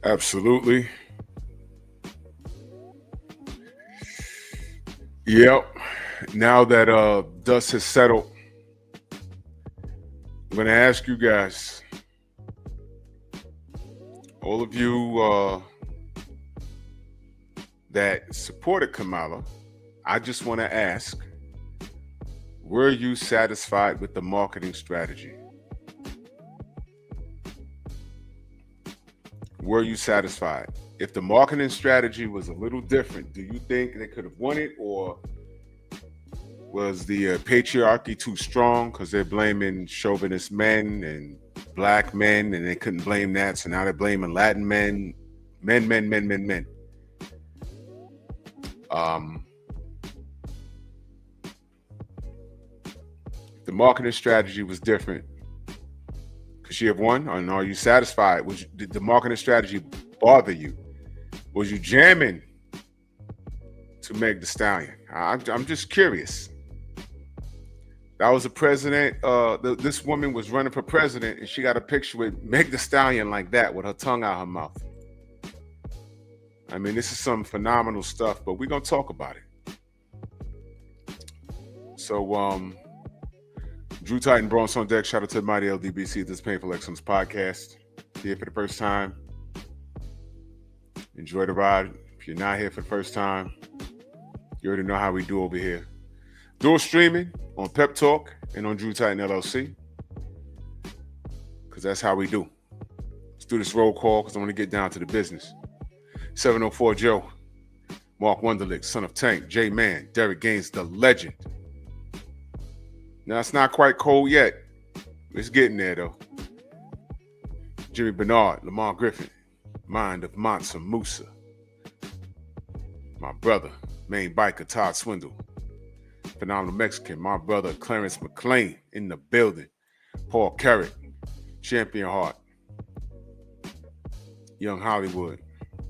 Absolutely. Yep. Now that dust has settled, I'm going to ask you guys, all of you that supported Kamala, I just want to ask, were you satisfied with the marketing strategy? Were you satisfied? If the marketing strategy was a little different, do you think they could have won it, or was the patriarchy too strong because they're blaming chauvinist men and black men, and they couldn't blame that, so now they're blaming Latin men, men. The marketing strategy was different, could she have won? And are you satisfied? Did the marketing strategy bother you? Was you jamming to Meg Thee Stallion? I'm just curious. That was a president. This woman was running for president, and she got a picture with Meg Thee Stallion like that, with her tongue out her mouth. I mean, this is some phenomenal stuff, but we're gonna talk about it. So, Drew Titan, Bronx on deck. Shout out to the mighty LDBC, this Painful Excellence podcast. Here for the first time, enjoy the ride. If you're not here for the first time, you already know how we do over here. Dual streaming on Pep Talk and on Drew Titan LLC, because that's how we do. Let's do this roll call because I want to get down to the business. 704 Joe, Mark Wunderlich, Son of Tank, J Man, Derek Gaines, the legend. Now, it's not quite cold yet. It's getting there, though. Jimmy Bernard, Lamar Griffin, Mind of Mansa Musa. My brother, main biker, Todd Swindle. Phenomenal Mexican, my brother, Clarence McLean, in the building. Paul Carrick, Champion Heart. Young Hollywood,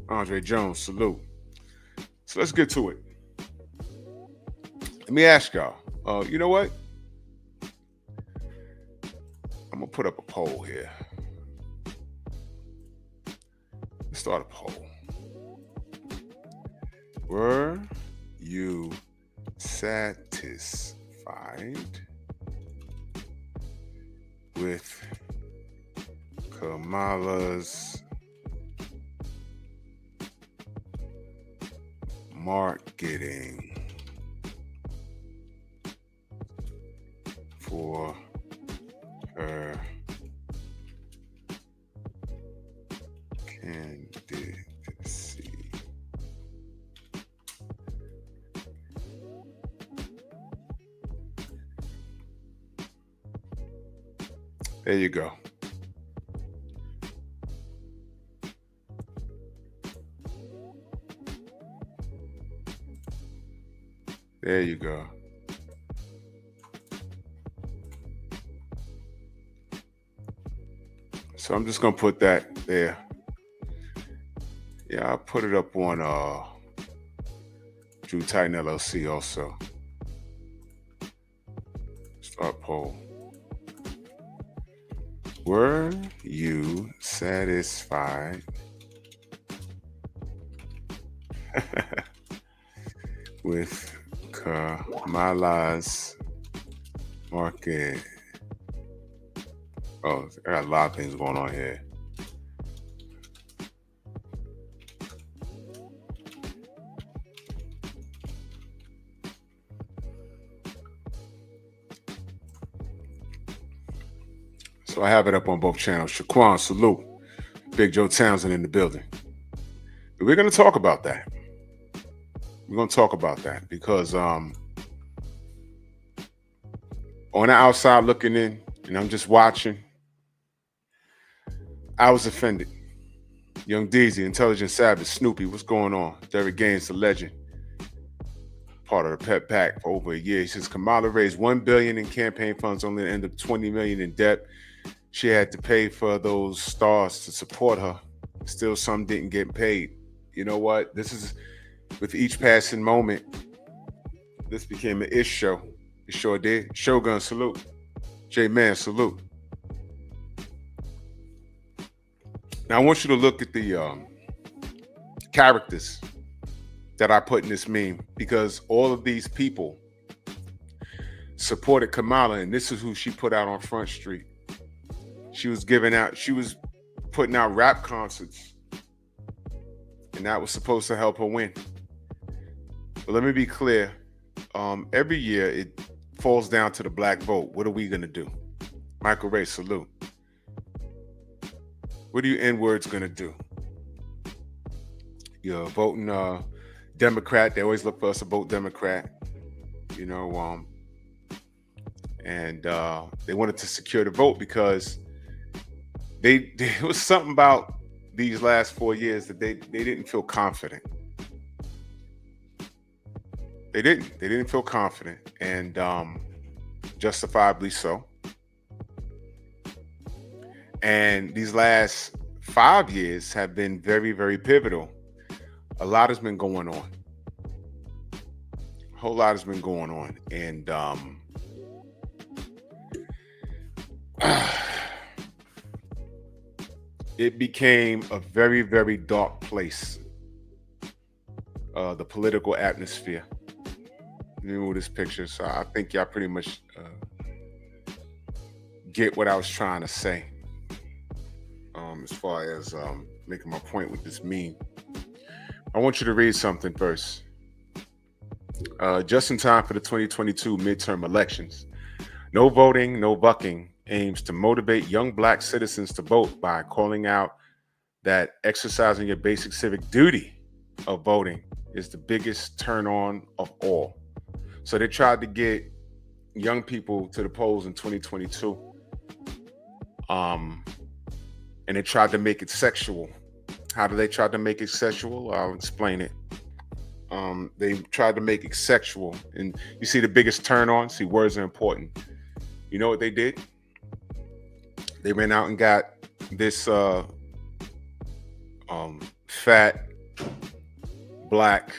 Andre Jones, salute. So let's get to it. Let me ask y'all, you know what? I'm going to put up a poll here. Let's start a poll. Were you satisfied with Kamala's marketing for her candidacy? There you go. There you go. So I'm just going to put that there. Yeah, I'll put it up on Drew Titan LLC also. Start poll. Were you satisfied with Kamala's market? Oh, I got a lot of things going on here. So I have it up on both channels. Shaquan, salute. Big Joe Townsend in the building. But we're going to talk about that. We're going to talk about that because on the outside looking in, and I'm just watching, I was offended. Young Deezy, Intelligent Savage, Snoopy, what's going on? Derek Gaines, the legend, part of the P.E.P for over a year. He says Kamala raised $1 billion in campaign funds, only to end up $20 million in debt. She had to pay for those stars to support her. Still, some didn't get paid. You know what? This is, with each passing moment, this became an ish show. It sure did. Shogun, salute. J-Man, salute. Now, I want you to look at the characters that I put in this meme, because all of these people supported Kamala, and this is who she put out on Front Street. She was putting out rap concerts, and that was supposed to help her win. But let me be clear. Every year, it falls down to the black vote. What are we going to do? Michael Ray, salute. What are you N-words going to do? You're voting Democrat. They always look for us to vote Democrat. You know, and they wanted to secure the vote because there was something about these last 4 years that they didn't feel confident. They didn't feel confident, and justifiably so. And these last 5 years have been very, very pivotal. A lot has been going on. A whole lot has been going on. And it became a very, very dark place. The political atmosphere. Let me move this picture. So I think y'all pretty much get what I was trying to say. As far as making my point with this meme. I want you to read something first. Just in time for the 2022 midterm elections, No Voting, No Bucking aims to motivate young black citizens to vote by calling out that exercising your basic civic duty of voting is the biggest turn on of all. So they tried to get young people to the polls in 2022. And they tried to make it sexual. How do they try to make it sexual? I'll explain it. They tried to make it sexual. And you see the biggest turn on? See, words are important. You know what they did? They went out and got this fat black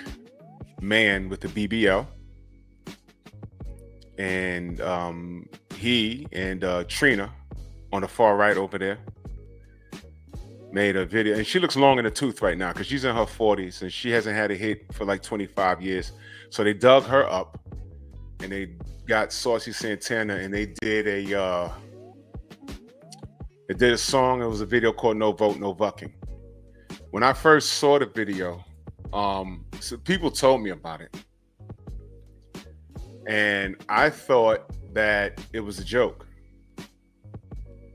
man with the BBL. And he and Trina on the far right over there made a video, and she looks long in the tooth right now because she's in her 40s and she hasn't had a hit for like 25 years. So they dug her up and they got Saucy Santana and they did a song. It was a video called No Vote, No Bucking. When I first saw the video, so people told me about it, and I thought that it was a joke.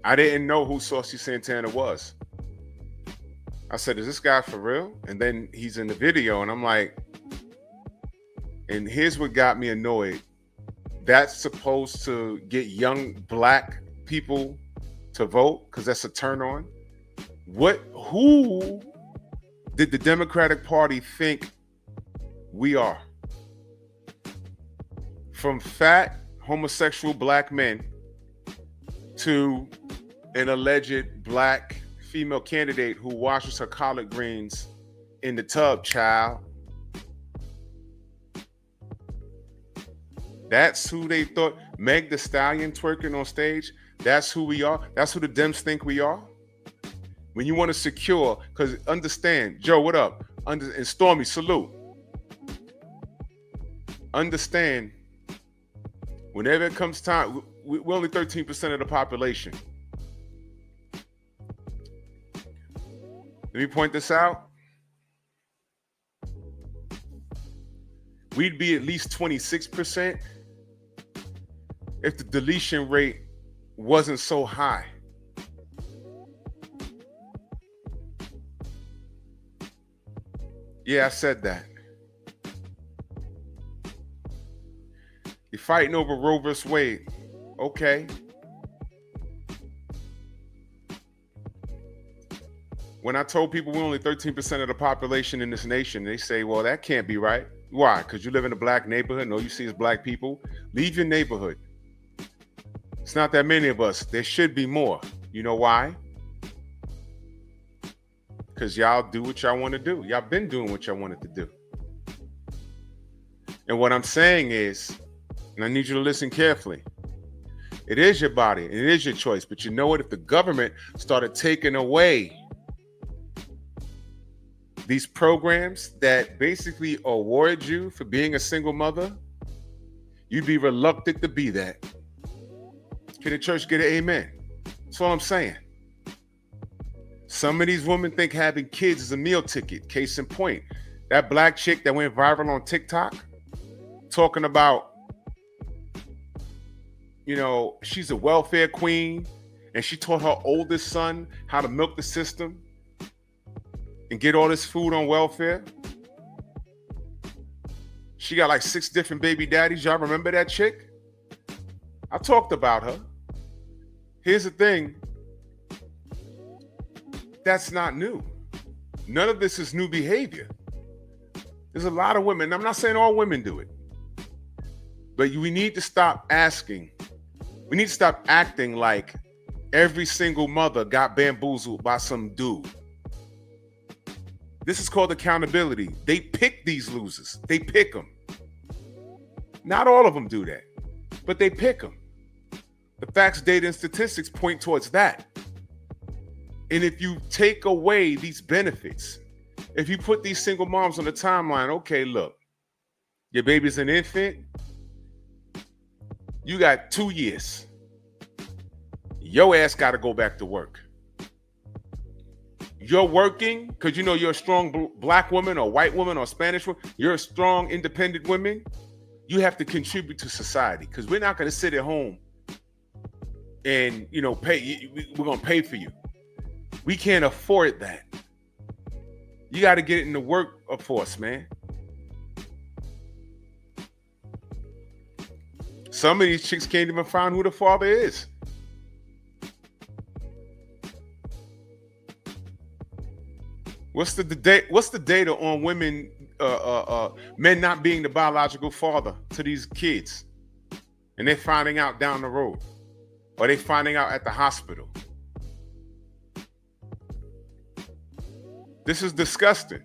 I didn't know who Saucy Santana was. I said, is this guy for real? And then he's in the video and I'm like, and here's what got me annoyed. That's supposed to get young black people to vote because that's a turn on. Who did the Democratic Party think we are? From fat homosexual black men to an alleged black female candidate who washes her collard greens in the tub, child. That's who they thought. Meg the Stallion twerking on stage. That's who we are. That's who the Dems think we are. When you want to secure, because understand, Joe, what up? And Stormy, salute. Understand, whenever it comes time, we're only 13% of the population. Let me point this out. We'd be at least 26% if the deletion rate wasn't so high. Yeah, I said that. You're fighting over Roe vs. Wade. Okay. When I told people we're only 13% of the population in this nation, they say, well, that can't be right. Why? Because you live in a black neighborhood and all you see is black people. Leave your neighborhood. It's not that many of us. There should be more. You know why? Because y'all do what y'all want to do. Y'all been doing what y'all wanted to do. And what I'm saying is, and I need you to listen carefully, it is your body and it is your choice. But you know what? If the government started taking away these programs that basically award you for being a single mother, you'd be reluctant to be that. Can the church get an amen? That's all I'm saying. Some of these women think having kids is a meal ticket. Case in point, that black chick that went viral on TikTok talking about, you know, she's a welfare queen and she taught her oldest son how to milk the system and get all this food on welfare. She got like 6 different baby daddies. Y'all remember that chick? I talked about her. Here's the thing. That's not new. None of this is new behavior. There's a lot of women. I'm not saying all women do it. But we need to stop asking. We need to stop acting like every single mother got bamboozled by some dude. This is called accountability. They pick these losers. They pick them. Not all of them do that, but they pick them. The facts, data, and statistics point towards that. And if you take away these benefits, if you put these single moms on the timeline, okay, look, your baby's an infant, you got 2 years. Your ass got to go back to work. You're working because you know you're a strong black woman or white woman or Spanish woman. You're a strong, independent woman. You have to contribute to society because we're not going to sit at home and, you know, pay. We're going to pay for you. We can't afford that. You got to get in the workforce, man. Some of these chicks can't even find who the father is. What's the data on women, men not being the biological father to these kids, and they're finding out down the road, or they finding out at the hospital? This is disgusting.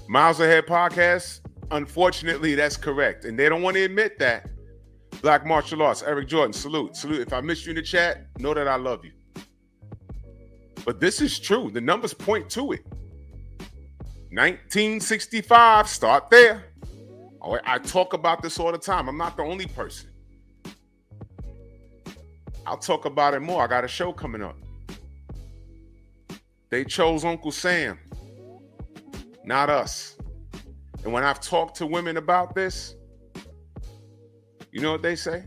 Miles Ahead podcast. Unfortunately, that's correct, and they don't want to admit that. Black Martial Arts, Eric Jordan, salute. If I missed you in the chat, know that I love you. But this is true. The numbers point to it. 1965, start there. I talk about this all the time. I'm not the only person. I'll talk about it more. I got a show coming up. They chose Uncle Sam, not us. And when I've talked to women about this, you know what they say?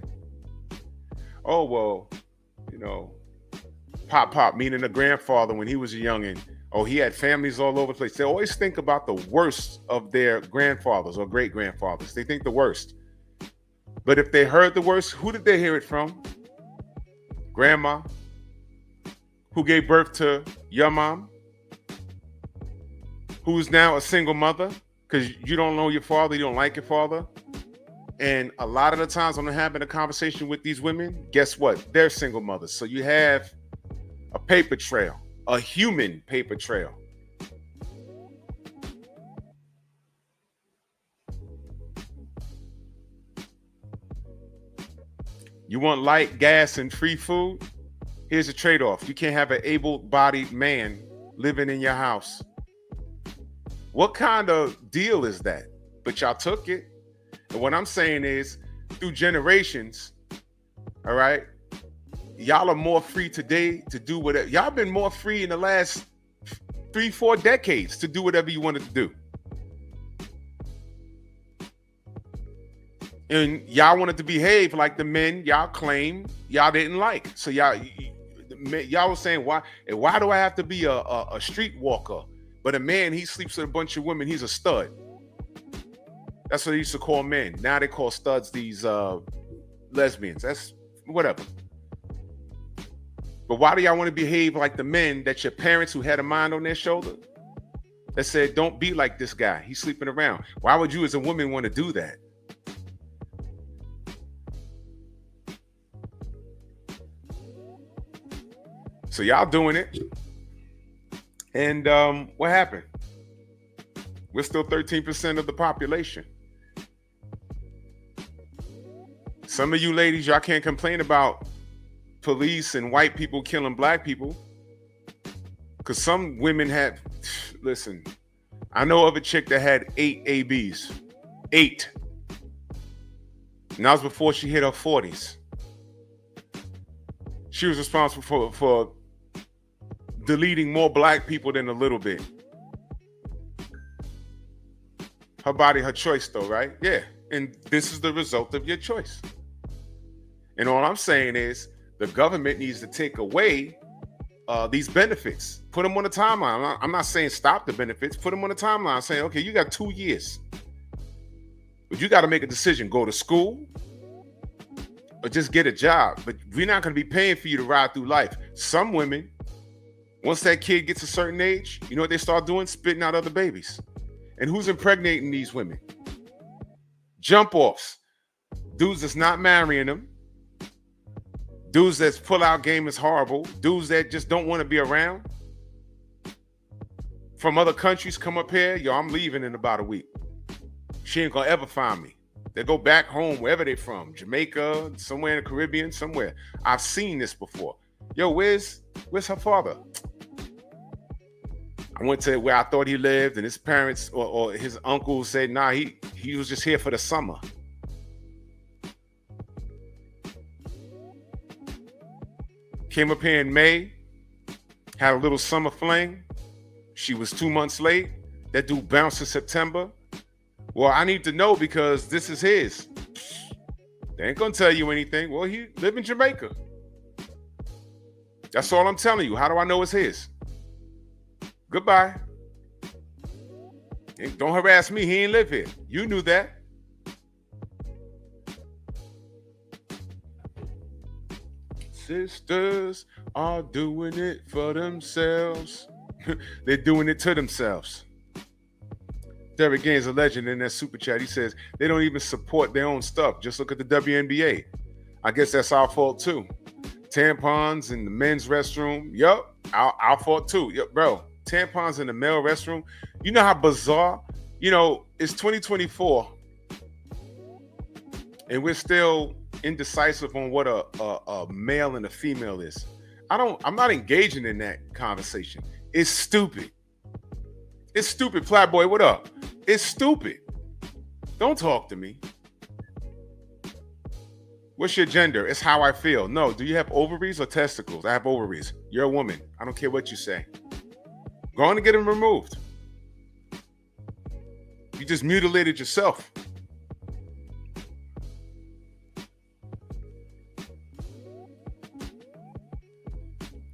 Oh, well, you know, Pop, meaning a grandfather when he was a youngin'. Oh, he had families all over the place. They always think about the worst of their grandfathers or great-grandfathers. They think the worst. But if they heard the worst, who did they hear it from? Grandma, who gave birth to your mom, who's now a single mother because you don't know your father, you don't like your father. And a lot of the times when I'm having a conversation with these women, guess what? They're single mothers. So you have a paper trail, a human paper trail. You want light, gas, and free food? Here's a trade-off. You can't have an able-bodied man living in your house. What kind of deal is that? But y'all took it. And what I'm saying is, through generations, all right, y'all are more free today to do whatever. Y'all been more free in the last 3-4 decades to do whatever you wanted to do. And y'all wanted to behave like the men y'all claim y'all didn't like. So y'all, y'all was saying why do I have to be a streetwalker? But a man, he sleeps with a bunch of women, he's a stud. That's what they used to call men. Now they call studs these lesbians. That's whatever. But why do y'all want to behave like the men that your parents who had a mind on their shoulder that said, don't be like this guy, he's sleeping around? Why would you as a woman want to do that? So y'all doing it. And what happened? We're still 13% of the population. Some of you ladies, y'all can't complain about police and white people killing black people. Because some women had, listen, I know of a chick that had 8 ABs. 8. And that was before she hit her 40s. She was responsible for deleting more black people than a little bit. Her body, her choice though, right? Yeah. And this is the result of your choice. And all I'm saying is the government needs to take away these benefits. Put them on the timeline. I'm not saying stop the benefits. Put them on the timeline saying, okay, you got 2 years. But you got to make a decision. Go to school or just get a job. But we're not going to be paying for you to ride through life. Some women, once that kid gets a certain age, you know what they start doing? Spitting out other babies. And who's impregnating these women? Jump offs. Dudes that's not marrying them. Dudes that's pull-out game is horrible. Dudes that just don't want to be around. From other countries come up here. Yo, I'm leaving in about a week. She ain't gonna ever find me. They go back home, wherever they're from. Jamaica, somewhere in the Caribbean, somewhere. I've seen this before. Yo, where's her father? I went to where I thought he lived, and his parents or his uncle said, nah, he was just here for the summer. Came up here in May, had a little summer fling. She was 2 months late. That dude bounced in September. Well, I need to know because this is his. They ain't gonna tell you anything. Well, he live in Jamaica. That's all I'm telling you. How do I know it's his? Goodbye. Don't harass me. He ain't live here. You knew that. Sisters are doing it for themselves. They're doing it to themselves. Derek Gaines, a legend, in that super chat, he says they don't even support their own stuff. Just look at the WNBA. I guess that's our fault too. Tampons in the men's restroom. Yup, our fault too. Yup, bro. Tampons in the male restroom. You know how bizarre? You know, it's 2024, and we're still indecisive on what a male and a female is. I'm not engaging in that conversation. It's stupid. It's stupid. Flatboy, what up? It's stupid. Don't talk to me. What's your gender? It's how I feel. No, do you have ovaries or testicles? I have ovaries. You're a woman. I don't care what you say. Go on and get them removed. You just mutilated yourself.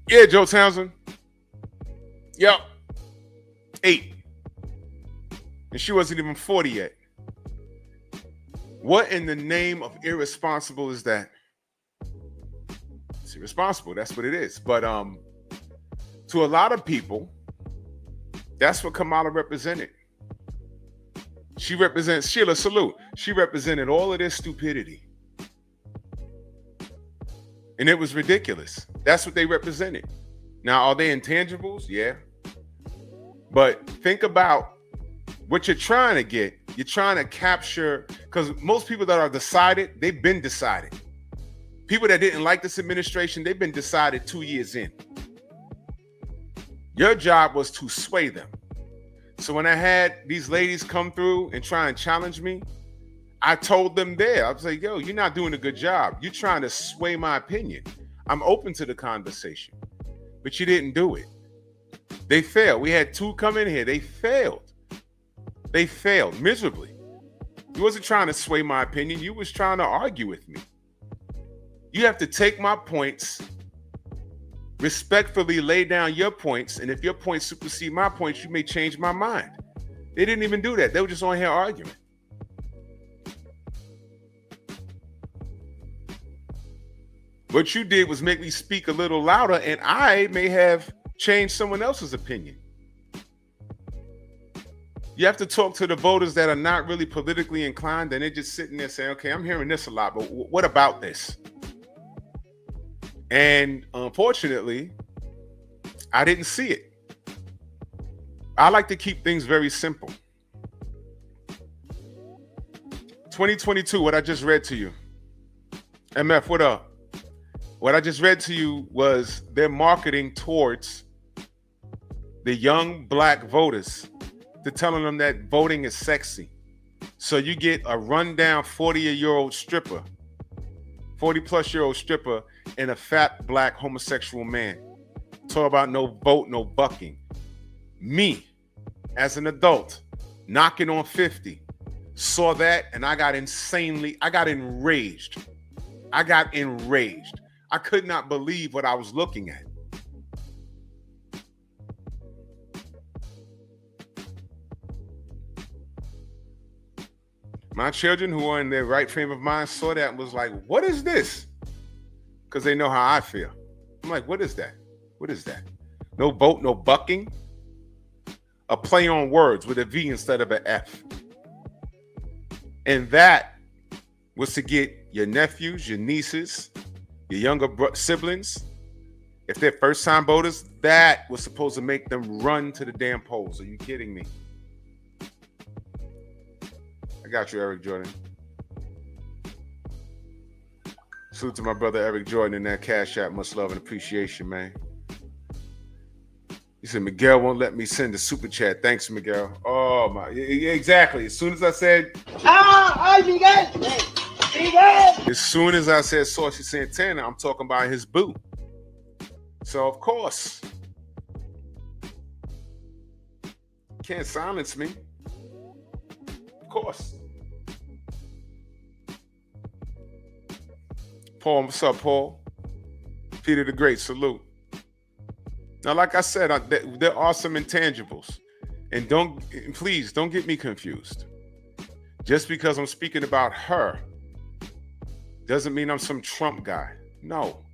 Yeah, Joe Townsend. Yep. 8. And she wasn't even 40 yet. What in the name of irresponsible is that? It's irresponsible. That's what it is. But to a lot of people, that's what Kamala represented. She represents, Sheila, salute. She represented all of this stupidity. And it was ridiculous. That's what they represented. Now, are they intangibles? Yeah. But think about what you're trying to get. You're trying to capture, because most people that are decided, they've been decided. People that didn't like this administration, they've been decided 2 years in. Your job was to sway them. So when I had these ladies come through and try and challenge me, I told them there, I was like, yo, you're not doing a good job. You're trying to sway my opinion. I'm open to the conversation, but you didn't do it. They failed. We had 2 come in here. They failed. They failed miserably. You wasn't trying to sway my opinion. You was trying to argue with me. You have to take my points respectfully lay down your points, and if your points supersede my points, you may change my mind. They didn't even do that. They were just on here arguing. What you did was make me speak a little louder, and I may have changed someone else's opinion. You have to talk to the voters that are not really politically inclined, and they're just sitting there saying, okay, I'm hearing this a lot, but what about this? And unfortunately, I didn't see it. I like to keep things very simple. 2022, what I just read to you. MF, what up? What I just read to you was their marketing towards the young black voters. They're telling them that voting is sexy. So you get a rundown 40-year-old stripper, 40-plus-year-old stripper, and a fat black homosexual man. Talk about no vote, no bucking. Me, as an adult, knocking on 50, saw that and I got enraged. I could not believe what I was looking at. My children who are in their right frame of mind saw that and was like, what is this? Because they know how I feel. I'm like, what is that? What is that? No vote, no bucking. A play on words with a V instead of an F. And that was to get your nephews, your nieces, your younger siblings, if they're first-time voters, that was supposed to make them run to the damn polls. Are you kidding me? I got you, Eric Jordan. Salute to my brother Eric Jordan in that Cash App. Much love and appreciation, man. He said, Miguel won't let me send a super chat. Thanks, Miguel. Oh, my. Yeah, exactly. As soon as I said... As soon as I said Saucy Santana, I'm talking about his boo. So, of course, can't silence me. Of course. Paul, what's up, Paul? Peter the Great, salute. Now, like I said, there are some intangibles. And please don't get me confused. Just because I'm speaking about her doesn't mean I'm some Trump guy. No.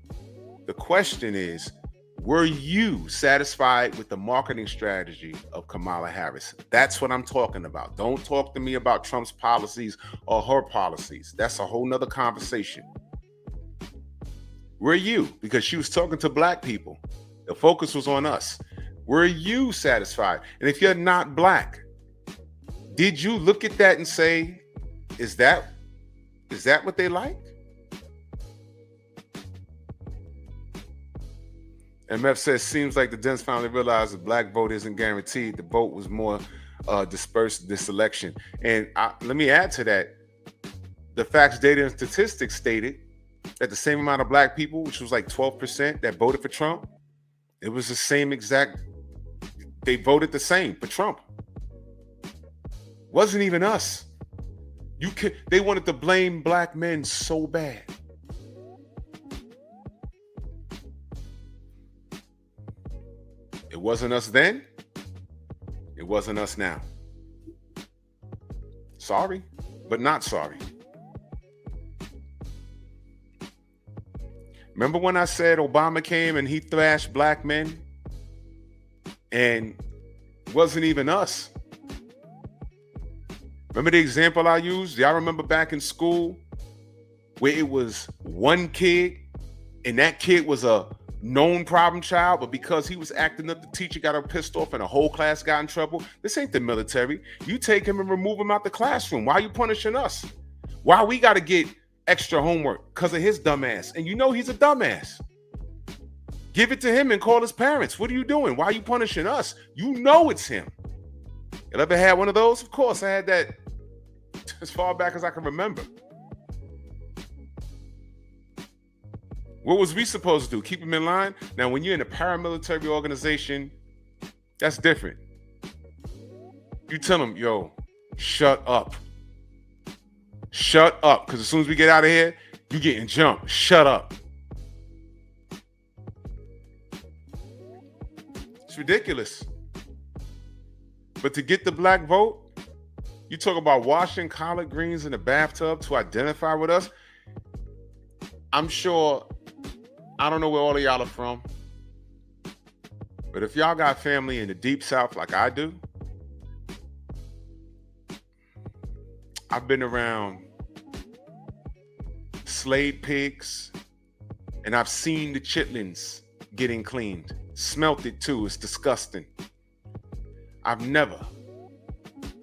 The question is, were you satisfied with the marketing strategy of Kamala Harris? That's what I'm talking about. Don't talk to me about Trump's policies or her policies. That's a whole nother conversation. Were you? Because she was talking to black people. The focus was on us. Were you satisfied? And if you're not black, did you look at that and say, is that what they like? MF says, seems like the Dems finally realized the black vote isn't guaranteed. The vote was more dispersed this election. And let me add to that. The facts, data, and statistics stated that the same amount of black people, which was like 12% that voted for Trump, it was the same exact, they voted the same for Trump. Wasn't even us. They wanted to blame black men so bad. It wasn't us then. It wasn't us now. Sorry, but not sorry. Remember when I said Obama came and he thrashed black men? And it wasn't even us. Remember the example I used? Y'all remember back in school where it was one kid and that kid was a known problem child, but because he was acting up, the teacher got her pissed off and the whole class got in trouble? This ain't the military. You take him and remove him out the classroom. Why are you punishing us? Why we got to get extra homework? Because of his dumbass. And you know he's a dumbass. Give it to him and call his parents. What are you doing? Why are you punishing us? You know it's him. You ever had one of those? Of course, I had that as far back as I can remember. What was we supposed to do? Keep them in line? Now, when you're in a paramilitary organization, that's different. You tell them, yo, shut up. Shut up. Because as soon as we get out of here, you getting jumped. Shut up. It's ridiculous. But to get the black vote, you talk about washing collard greens in the bathtub to identify with us. I'm sure, I don't know where all of y'all are from, but if y'all got family in the deep South like I do, I've been around slayed pigs, and I've seen the chitlins getting cleaned. Smelt it too. It's disgusting. I've never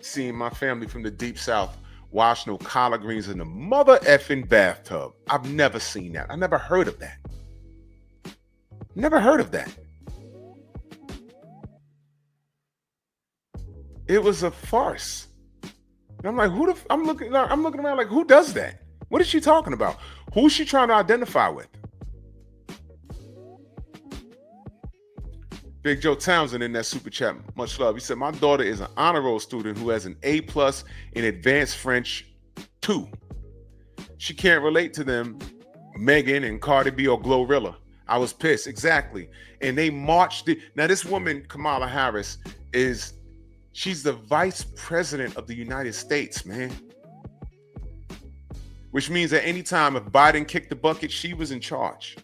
seen my family from the deep South wash no collard greens in the mother effing bathtub. I've never seen that. I never heard of that. Never heard of that. It was a farce. And I'm like, I'm looking around like, who does that? What is she talking about? Who's she trying to identify with? Big Joe Townsend in that super chat, much love. He said, my daughter is an honor roll student who has an A+ in advanced French 2. She can't relate to them, Megan and Cardi B or Glorilla. I was pissed, exactly. And they marched it. Now this woman, Kamala Harris, she's the vice president of the United States, man. Which means that anytime if Biden kicked the bucket, she was in charge.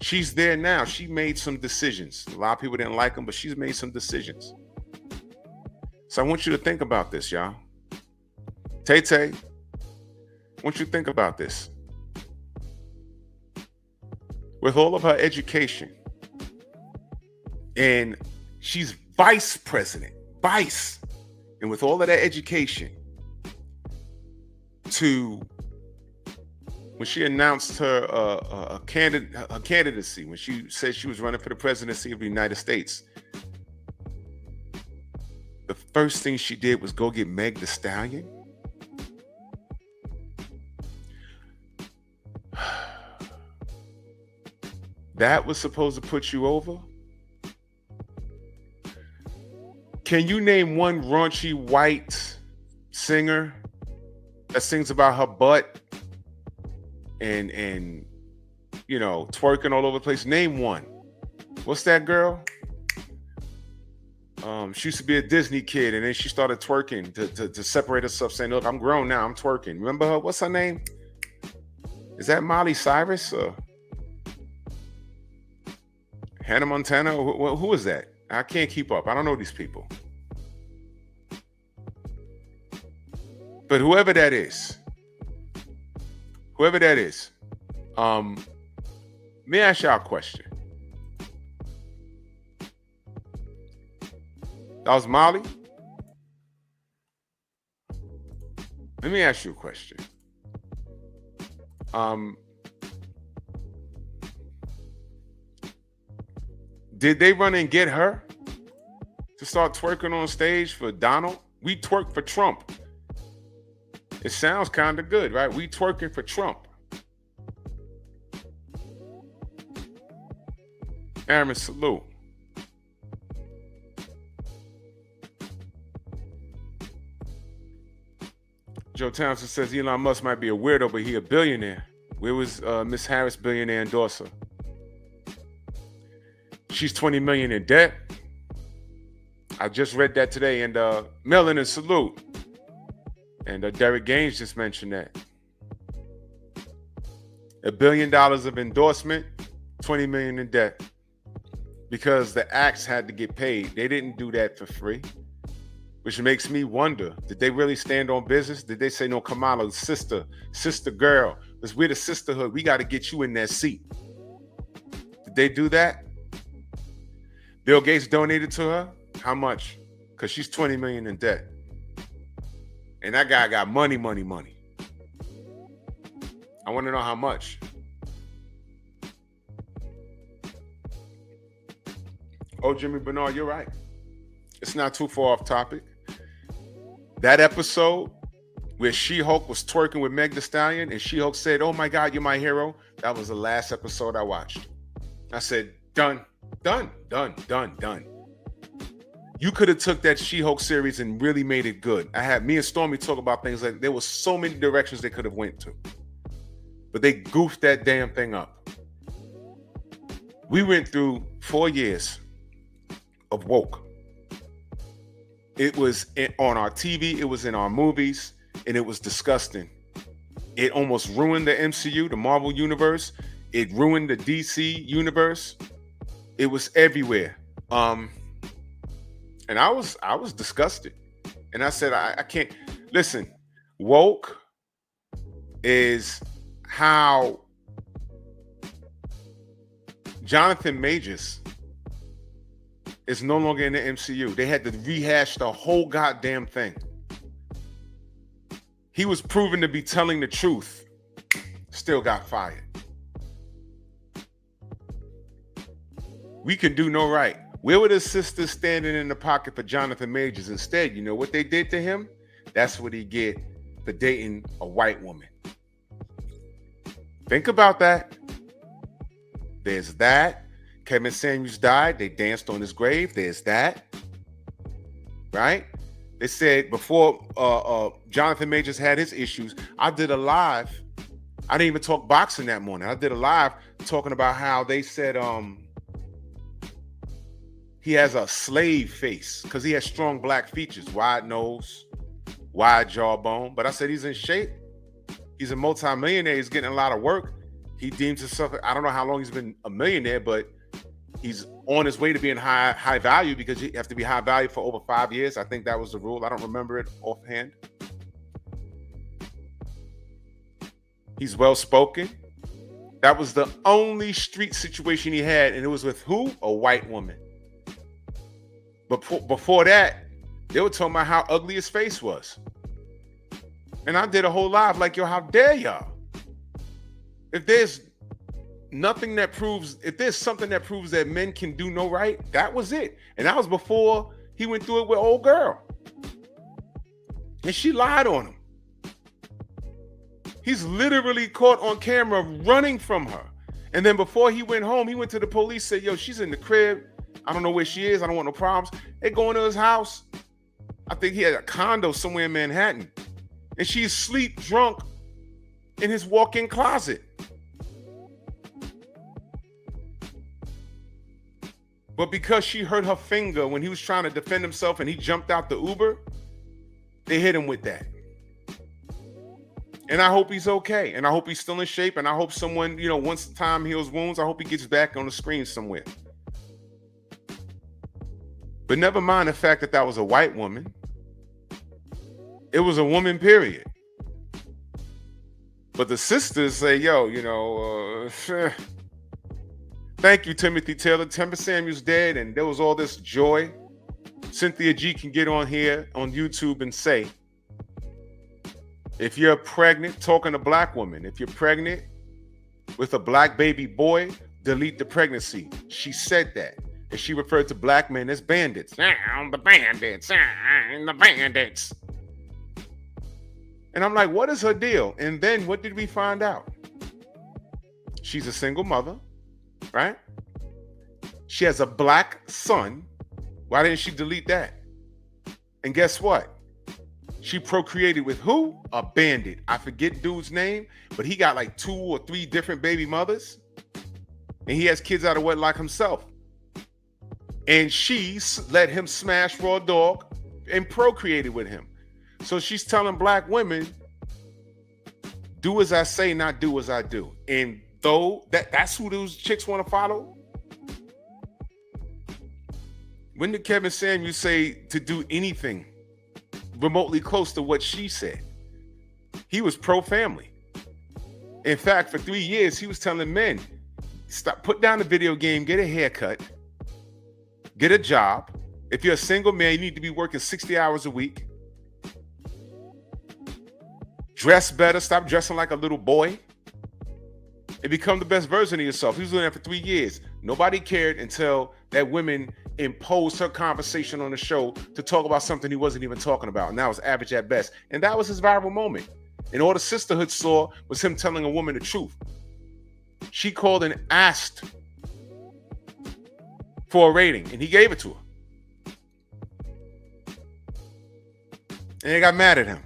She's there now. She made some decisions. A lot of people didn't like them, but she's made some decisions. So I want you to think about this, y'all. Tay-Tay, I want you to think about this. With all of her education, and she's vice president, and with all of that education, when she announced her candidacy, when she said she was running for the presidency of the United States, the first thing she did was go get Meg Thee Stallion. That was supposed to put you over? Can you name one raunchy white singer that sings about her butt and you know, twerking all over the place? Name one. What's that girl? She used to be a Disney kid, and then she started twerking to separate herself, saying, look, I'm grown now, I'm twerking. Remember her? What's her name? Is that Miley Cyrus? Hannah Montana? Who is that? I can't keep up. I don't know these people. But whoever that is, let me ask y'all a question. That was Molly? Let me ask you a question. Did they run and get her to start twerking on stage for Donald? We twerk for Trump. It sounds kind of good, right? We twerking for Trump. Aaron, salute. Joe Townsend says Elon Musk might be a weirdo, but he a billionaire. Where was Miss Harris billionaire endorser? She's 20 million in debt. I just read that today. And Melon and salute. And Derek Gaines just mentioned that. $1 billion of endorsement, 20 million in debt. Because the acts had to get paid. They didn't do that for free. Which makes me wonder, did they really stand on business? Did they say, no, Kamala, sister girl, because we're the sisterhood. We got to get you in that seat. Did they do that? Bill Gates donated to her? How much? Because she's 20 million in debt. And that guy got money. I want to know how much. Oh, Jimmy Bernard, you're right. It's not too far off topic. That episode where She-Hulk was twerking with Meg Thee Stallion and She-Hulk said, oh my God, you're my hero. That was the last episode I watched. I said, done. You could have took that She-Hulk series and really made it good. I had me and Stormy talk about things like there was so many directions they could have went to. But they goofed that damn thing up. We went through 4 years of woke. It was on our TV, it was in our movies, and it was disgusting. It almost ruined the MCU, the Marvel universe. It ruined the DC universe. It was everywhere. And I was disgusted. And I said, I can't listen. Woke is how Jonathan Majors is no longer in the MCU. They had to rehash the whole goddamn thing. He was proven to be telling the truth. Still got fired. We can do no right. Where were the sisters standing in the pocket for Jonathan Majors? Instead, you know what they did to him? That's what he get for dating a white woman. Think about that. There's that. Kevin Samuels died. They danced on his grave. There's that. Right? They said before Jonathan Majors had his issues, I did a live. I didn't even talk boxing that morning. I did a live talking about how they said he has a slave face because he has strong black features, wide nose, wide jawbone. But I said he's in shape. He's a multimillionaire. He's getting a lot of work. He deems himself, I don't know how long he's been a millionaire, but he's on his way to being high value because you have to be high value for over 5 years. I think that was the rule. I don't remember it offhand. He's well-spoken. That was the only street situation he had, and it was with who? A white woman. But before that, they were talking about how ugly his face was. And I did a whole live like, yo, how dare y'all? If there's nothing that proves, if there's something that proves that men can do no right, that was it. And that was before he went through it with old girl. And she lied on him. He's literally caught on camera running from her. And then before he went home, he went to the police, said, yo, she's in the crib. I don't know where she is. I don't want no problems. They go into his house. I think he had a condo somewhere in Manhattan. And she's asleep, drunk, in his walk-in closet. But because she hurt her finger when he was trying to defend himself and he jumped out the Uber, they hit him with that. And I hope he's okay. And I hope he's still in shape. And I hope someone, you know, once time heals wounds, I hope he gets back on the screen somewhere. But never mind the fact that that was a white woman. It was a woman, period. But the sisters say, yo, you know, thank you, Timothy Taylor. Timber Samuel's dead, and there was all this joy. Cynthia G can get on here on YouTube and say, if you're pregnant, talking to black women, if you're pregnant with a black baby boy, delete the pregnancy. She said that. And she referred to black men as bandits. I'm the bandits. I'm the bandits. And I'm like, what is her deal? And then what did we find out? She's a single mother, right? She has a black son. Why didn't she delete that? And guess what? She procreated with who? A bandit. I forget dude's name, but he got like 2 or 3 different baby mothers. And he has kids out of wedlock himself. And she let him smash raw dog and procreated with him. So she's telling black women, do as I say, not do as I do. And though that's who those chicks want to follow. When did Kevin Samuels say to do anything remotely close to what she said? He was pro-family. In fact, for 3 years, he was telling men, stop, put down the video game, get a haircut, get a job. If you're a single man, you need to be working 60 hours a week. Dress better, stop dressing like a little boy, and become the best version of yourself. He was doing that for 3 years. Nobody cared until that woman imposed her conversation on the show to talk about something he wasn't even talking about. And that was average at best. And that was his viral moment. And all the sisterhood saw was him telling a woman the truth. She called and asked for a rating, and he gave it to her. And they got mad at him.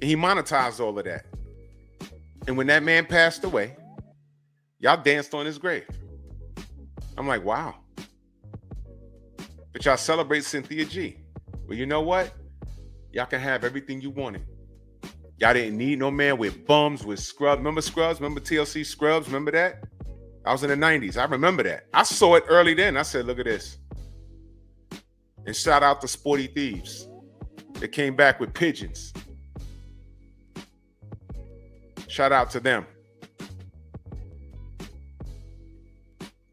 And he monetized all of that. And when that man passed away, y'all danced on his grave. I'm like, wow. But y'all celebrate Cynthia G. Well, you know what? Y'all can have everything you wanted. Y'all didn't need no man with bums, with scrubs. Remember Scrubs? Remember TLC Scrubs? Remember that? I was in the 90s. I remember that. I saw it early then. I said, look at this. And shout out to Sporty Thieves. They came back with pigeons. Shout out to them.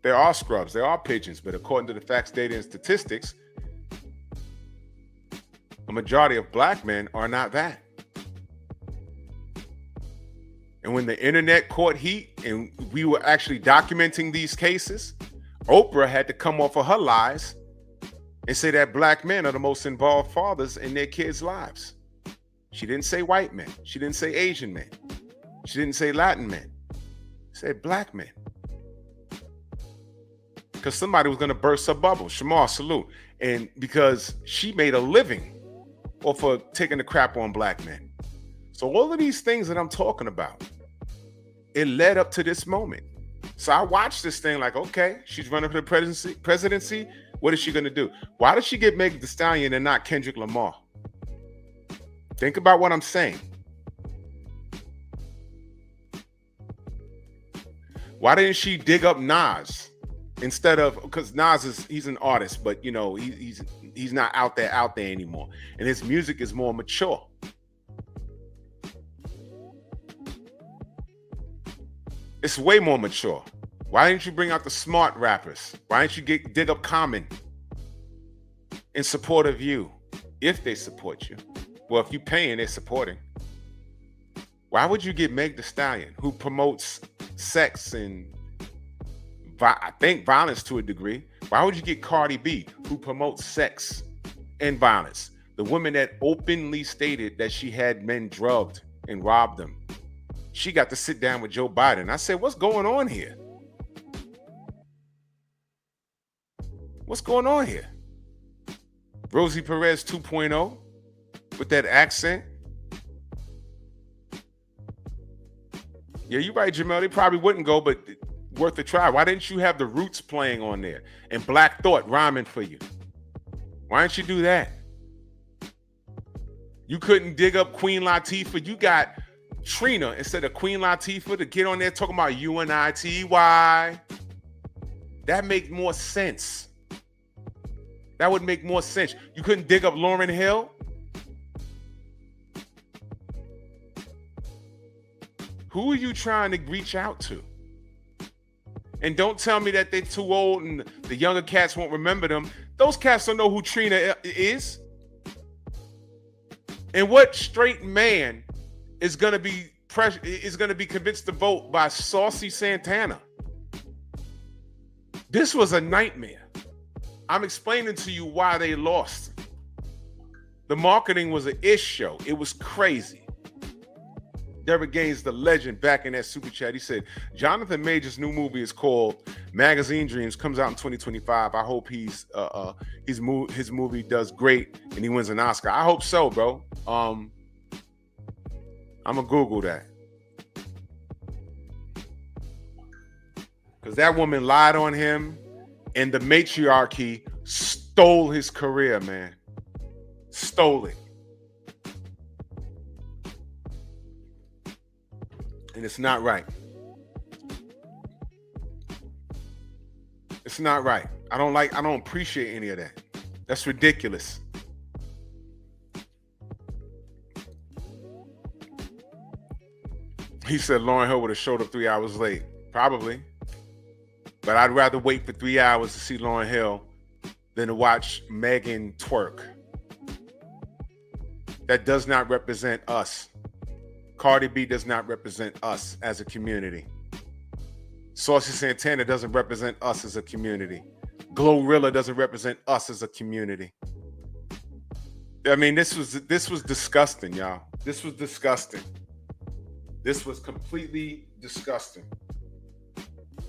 There are scrubs. There are pigeons. But according to the facts, data, and statistics, a majority of black men are not that. And when the internet caught heat and we were actually documenting these cases, Oprah had to come off of her lies and say that black men are the most involved fathers in their kids' lives. She didn't say white men. She didn't say Asian men. She didn't say Latin men. She said black men. Because somebody was going to burst her bubble. Shamar, salute. And because she made a living off of taking the crap on black men. So all of these things that I'm talking about, it led up to this moment. So I watched this thing like, okay, she's running for the presidency. What is she going to do? Why did she get Megan Thee Stallion and not Kendrick Lamar? Think about what I'm saying. Why didn't she dig up Nas instead of, because Nas he's an artist, but you know, he's not out there anymore. And his music is more mature. It's way more mature. Why didn't you bring out the smart rappers? Why didn't you dig up Common in support of you, if they support you? Well, if you're paying, they're supporting. Why would you get Meg Thee Stallion, who promotes sex and I think violence to a degree? Why would you get Cardi B, who promotes sex and violence? The woman that openly stated that she had men drugged and robbed them. She got to sit down with Joe Biden. I said, what's going on here? What's going on here? Rosie Perez 2.0 with that accent. Yeah, you're right, Jamel. They probably wouldn't go, but worth a try. Why didn't you have the Roots playing on there and Black Thought rhyming for you? Why didn't you do that? You couldn't dig up Queen Latifah. You got Trina instead of Queen Latifah to get on there talking about UNITY. That make more sense. That would make more sense. You couldn't dig up Lauryn Hill. Who are you trying to reach out to? And don't tell me that they're too old and the younger cats won't remember them. Those cats don't know who Trina is. And what straight man is going to be convinced to vote by Saucy Santana? This was a nightmare. I'm explaining to you why they lost. The marketing was an ish show. It was crazy. Derek Gaines, the legend, back in that super chat, he said, Jonathan Major's new movie is called Magazine Dreams, comes out in 2025. I hope his movie does great and he wins an Oscar. I hope so, bro. I'm gonna Google that. Because that woman lied on him and the matriarchy stole his career, man. Stole it. And it's not right. It's not right. I don't appreciate any of that. That's ridiculous. He said Lauryn Hill would have showed up 3 hours late. Probably. But I'd rather wait for 3 hours to see Lauryn Hill than to watch Megan twerk. That does not represent us. Cardi B does not represent us as a community. Saucy Santana doesn't represent us as a community. Glorilla doesn't represent us as a community. I mean, this was disgusting, y'all. This was disgusting. This was completely disgusting.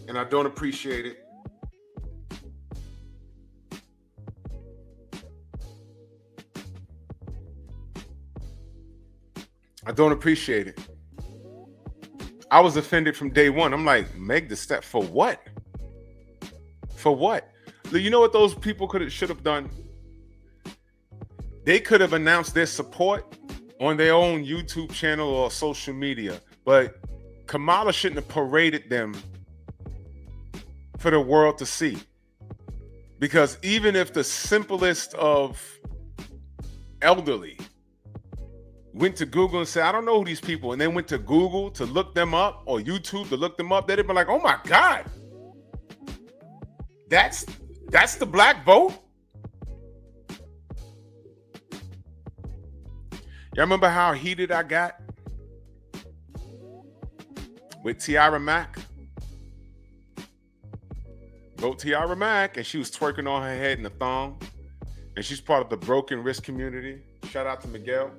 And I don't appreciate it. I don't appreciate it. I was offended from day one. I'm like, Meg the step for what? For what? You know what those people should have done? They could have announced their support on their own YouTube channel or social media, but Kamala shouldn't have paraded them for the world to see. Because even if the simplest of elderly went to Google and said, I don't know who these people, and then went to Google to look them up or YouTube to look them up, they'd be like, oh my God, that's the black vote? Y'all remember how heated I got with Tiara Mack? Vote Tiara Mack, and she was twerking on her head in a thong, and she's part of the broken wrist community. Shout out to Miguel.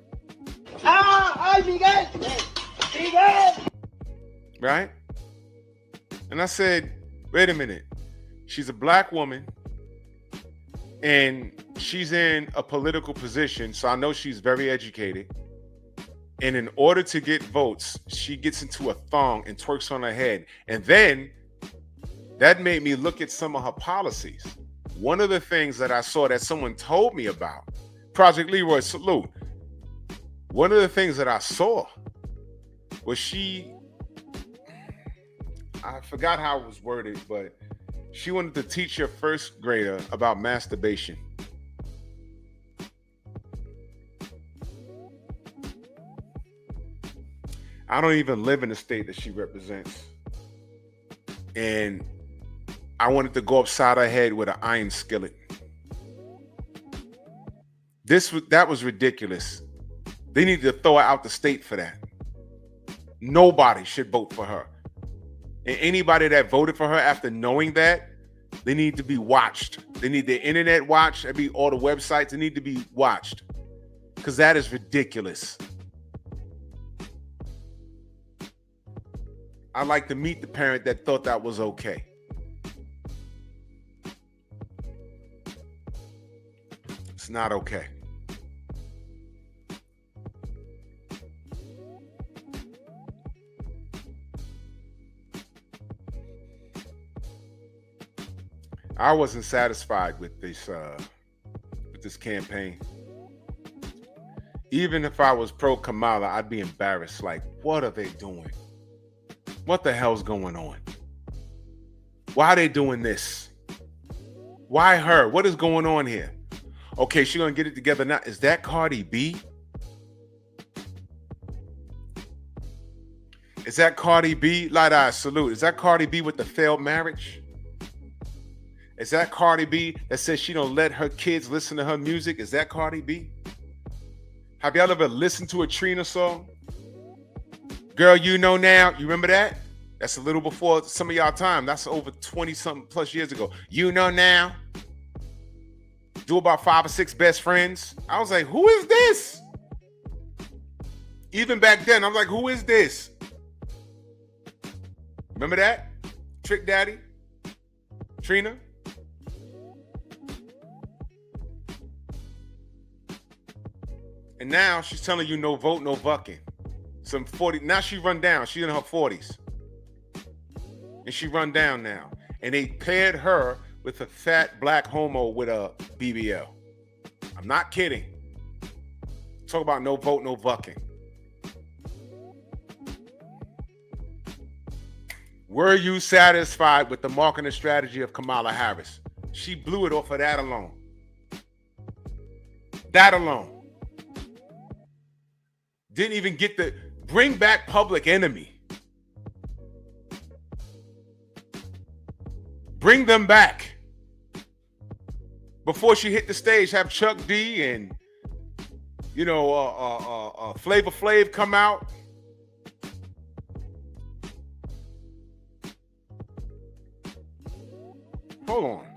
Miguel! Right? And I said, wait a minute. She's a black woman, and she's in a political position, so I know she's very educated. And in order to get votes, she gets into a thong and twerks on her head. And then that made me look at some of her policies. One of the things that I saw that someone told me about, Project Leroy, salute. One of the things that I saw was I forgot how it was worded, but she wanted to teach her first grader about masturbation. I don't even live in the state that she represents. And I wanted to go upside her head with an iron skillet. That was ridiculous. They need to throw her out the state for that. Nobody should vote for her. And anybody that voted for her after knowing that, they need to be watched. They need their internet watched. That'd be all the websites. They need to be watched. Because that is ridiculous. I'd like to meet the parent that thought that was okay. It's not okay. I wasn't satisfied with this campaign. Even if I was pro Kamala, I'd be embarrassed. Like, what are they doing? What the hell's going on? Why are they doing this? Why her? What is going on here? Okay, she's gonna get it together now. Is that Cardi B? Is that Cardi B? Light eyes, salute. Is that Cardi B with the failed marriage? Is that Cardi B that says she don't let her kids listen to her music? Is that Cardi B? Have y'all ever listened to a Trina song? Girl, you know now. You remember that? That's a little before some of y'all time. That's over 20-something plus years ago. You know now. Do about 5 or 6 best friends. I was like, who is this? Even back then, I'm like, who is this? Remember that? Trick Daddy? Trina? And now she's telling you no vote, no bucking. Some 40. Now she run down. She's in her 40s. And she run down now. And they paired her with a fat black homo with a BBL. I'm not kidding. Talk about no vote, no bucking. Were you satisfied with the marketing strategy of Kamala Harris? She blew it off of that alone. That alone. Didn't even get the bring back Public Enemy. Bring them back. Before she hit the stage, have Chuck D and Flavor Flav come out. Hold on.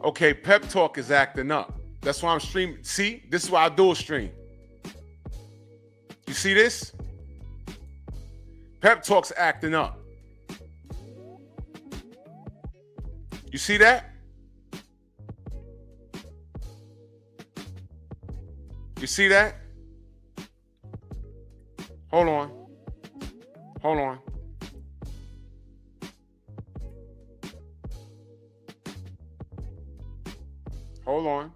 Okay, Pep Talk is acting up. That's why I'm streaming. See, this is why I do a stream. You see this? Pep Talk's acting up. You see that? You see that? Hold on. Hold on. Hold on.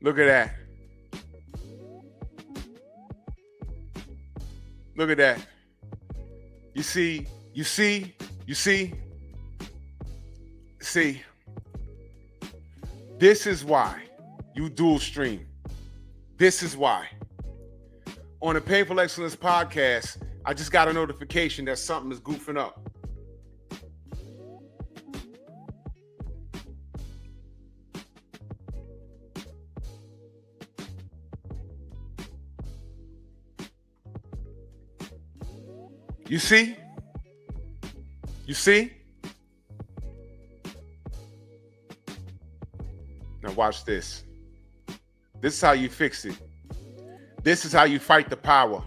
Look at that. Look at that. You see, this is why you dual stream. This is why. On the Painful Excellence podcast, I just got a notification that something is goofing up. You see? You see? Now watch this. This is how you fix it. This is how you fight the power.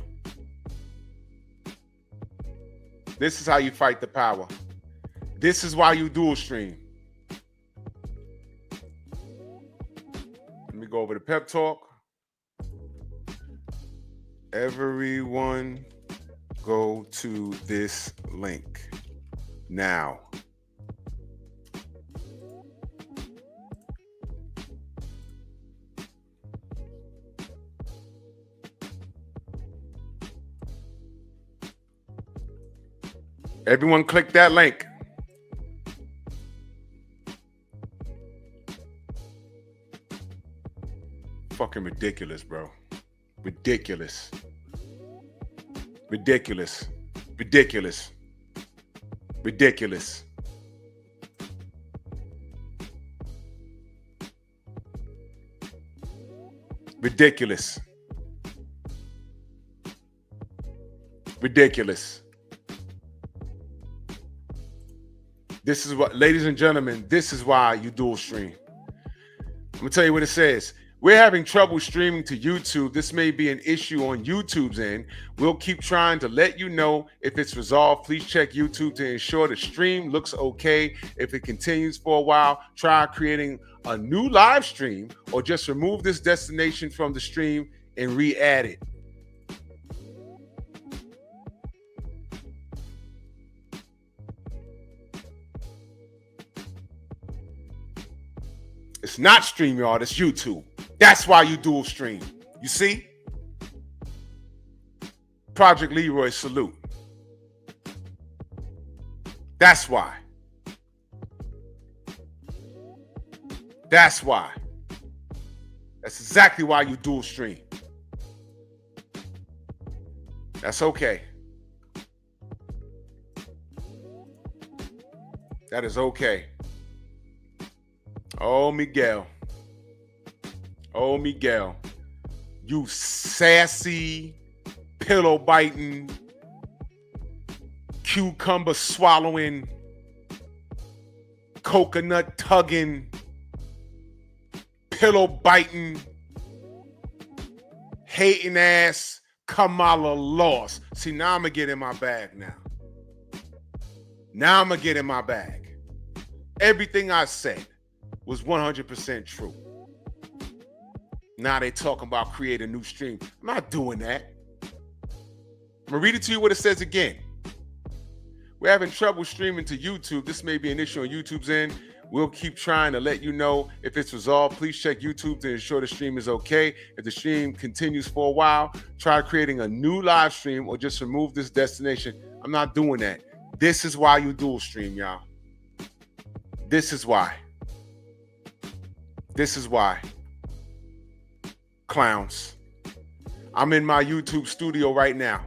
This is how you fight the power. This is why you dual stream. Let me go over to Pep Talk. Everyone go to this link now. Everyone click that link. Fucking ridiculous, bro. Ridiculous. Ridiculous. Ridiculous. Ridiculous. Ridiculous. Ridiculous. This is what, ladies and gentlemen, this is why you dual stream. I'm gonna tell you what it says. We're having trouble streaming to YouTube. This may be an issue on YouTube's end. We'll keep trying to let you know if it's resolved. Please check YouTube to ensure the stream looks okay. If it continues for a while, try creating a new live stream or just remove this destination from the stream and re-add it. It's not StreamYard, it's YouTube. That's why you dual stream. You see? Project Leroy, salute. That's why. That's why. That's exactly why you dual stream. That's okay. That is okay. Oh, Miguel. Oh, Miguel. You sassy, pillow biting, cucumber swallowing, coconut tugging, pillow biting, hating ass Kamala lost. See, now I'm going to get in my bag now. Now I'm going to get in my bag. Everything I said was 100% true. Now they talking about create a new stream. I'm not doing that. I'm gonna read it to you what it says again. We're having trouble streaming to YouTube. This may be an issue on YouTube's end. We'll keep trying to let you know if it's resolved. Please check YouTube to ensure the stream is okay. If the stream continues for a while, try creating a new live stream or just remove this destination. I'm not doing that. This is why you dual stream, y'all. This is why. This is why. Clowns. I'm in my YouTube studio right now.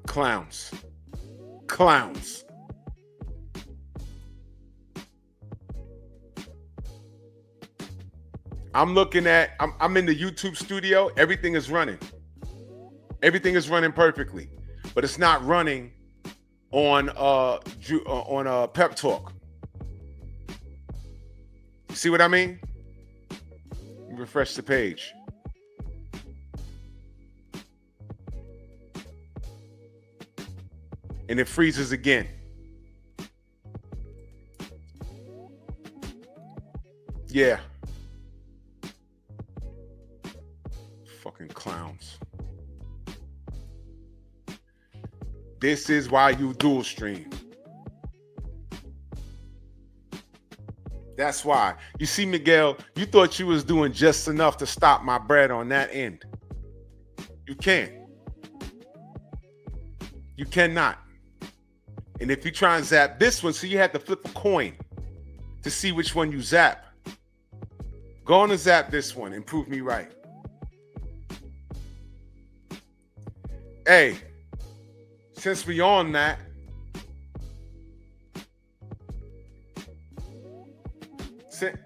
Clowns. Clowns. I'm looking at, I'm in the YouTube studio. Everything is running. Everything is running perfectly. But it's not running on Pep Talk. You see what I mean? Refresh the page. and it freezes again. Yeah. Fucking clowns. This is why you dual stream. That's why. You see, Miguel, you thought you was doing just enough to stop my bread on that end. You can't. You cannot. And if you try and zap this one, so you had to flip a coin to see which one you zap. Go on and zap this one and prove me right. Hey, since we on that,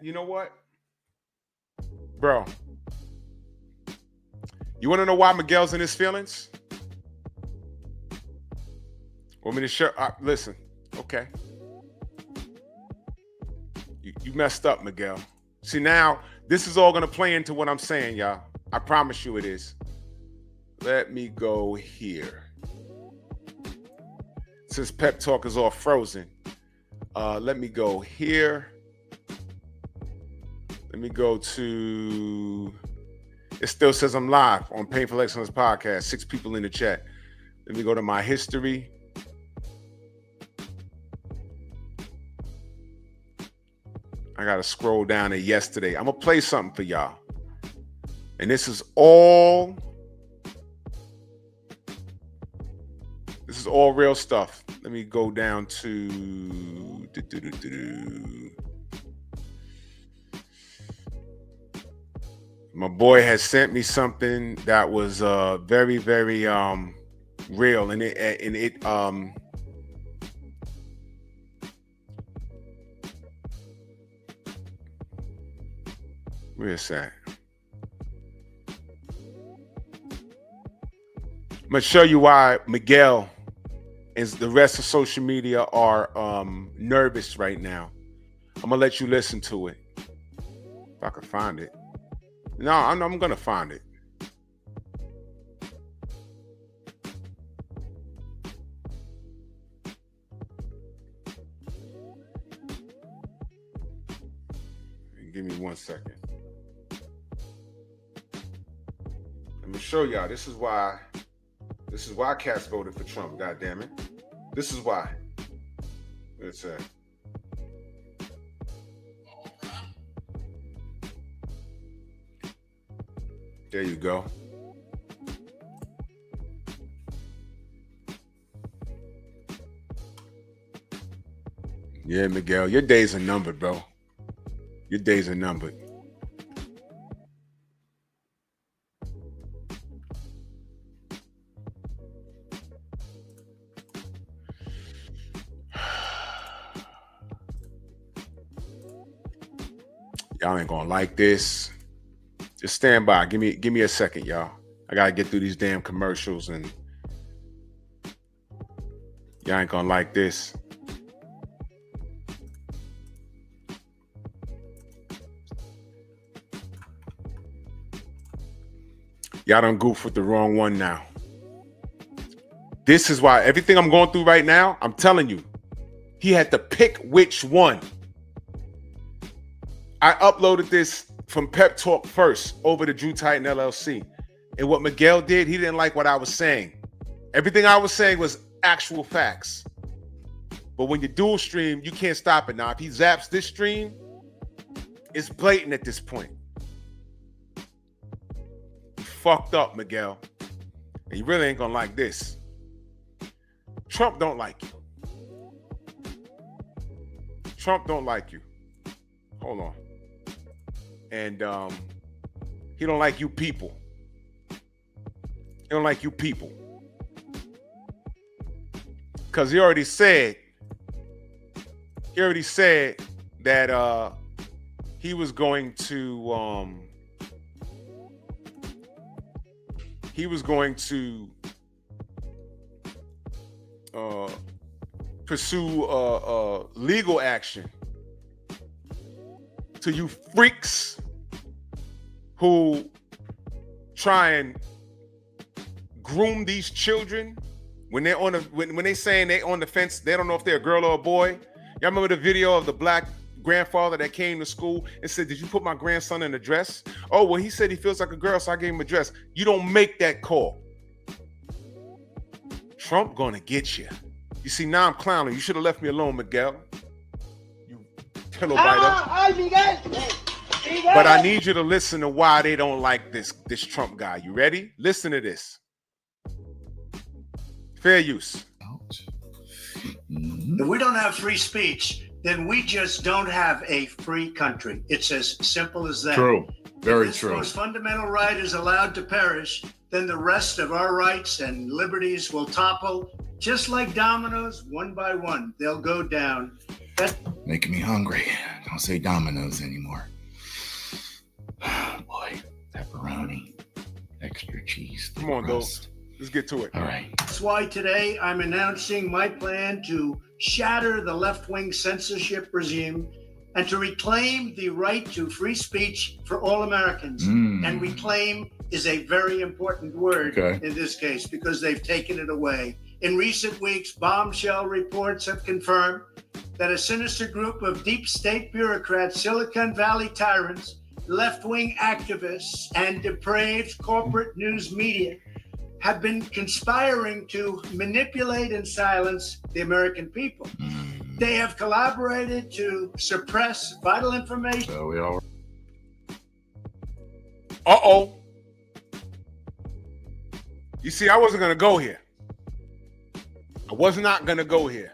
you know what? Bro, you want to know why Miguel's in his feelings? Want me to share? Listen, okay. You messed up, Miguel. See, now, this is all going to play into what I'm saying, y'all. I promise you it is. Let me go here. Since Pep Talk is all frozen, let me go here. Let me go to, it still says I'm live on Painful Excellence Podcast. 6 people in the chat. Let me go to my history. I got to scroll down to yesterday. I'm going to play something for y'all. And this is all real stuff. Let me go down to my boy has sent me something that was very, very real, and it where is that? I'm gonna show you why Miguel and the rest of social media are nervous right now. I'm gonna let you listen to it. If I can find it. No, I'm gonna find it. Give me 1 second. Let me show y'all. This is why cats voted for Trump. God damn it. This is why. Let's say. There you go. Yeah, Miguel, your days are numbered, bro. Your days are numbered. Y'all ain't gonna like this. Just stand by. Give me a second, y'all. I gotta get through these damn commercials, and y'all ain't gonna like this. Y'all done goof with the wrong one now. This is why everything I'm going through right now, I'm telling you, he had to pick which one. I uploaded this from Pep Talk first over to Drew Titan LLC. And what Miguel did, he didn't like what I was saying. Everything I was saying was actual facts. But when you dual stream, you can't stop it. Now, if he zaps this stream, it's blatant at this point. You fucked up, Miguel. And you really ain't gonna like this. Trump don't like you. Trump don't like you. Hold on. And he don't like you people. He don't like you people. Because he already said that he was going to pursue legal action to you freaks who try and groom these children When they're on the when they saying they on the fence, they don't know if they're a girl or a boy. Y'all remember the video of the black grandfather that came to school and said, "Did you put my grandson in a dress?" Oh, well, he said he feels like a girl, so I gave him a dress. You don't make that call. Trump gonna get you. You see, now I'm clowning. You should have left me alone, Miguel. You pillow biter. But I need you to listen to why they don't like this Trump guy. You ready? Listen to this. Fair use. If we don't have free speech, then we just don't have a free country. It's as simple as that. True. Very if true. If this most fundamental right is allowed to perish, then the rest of our rights and liberties will topple, just like dominoes, one by one. They'll go down. That's making me hungry. Don't say dominoes anymore. Boy, pepperoni, extra cheese. Come on, Dose. Let's get to it. All right. That's why today I'm announcing my plan to shatter the left-wing censorship regime and to reclaim the right to free speech for all Americans. And reclaim is a very important word in this case because they've taken it away. In recent weeks, bombshell reports have confirmed that a sinister group of deep state bureaucrats, Silicon Valley tyrants, left-wing activists, and depraved corporate news media have been conspiring to manipulate and silence the American people. They have collaborated to suppress vital information. So we all. Uh-oh. You see, I wasn't going to go here. I was not going to go here.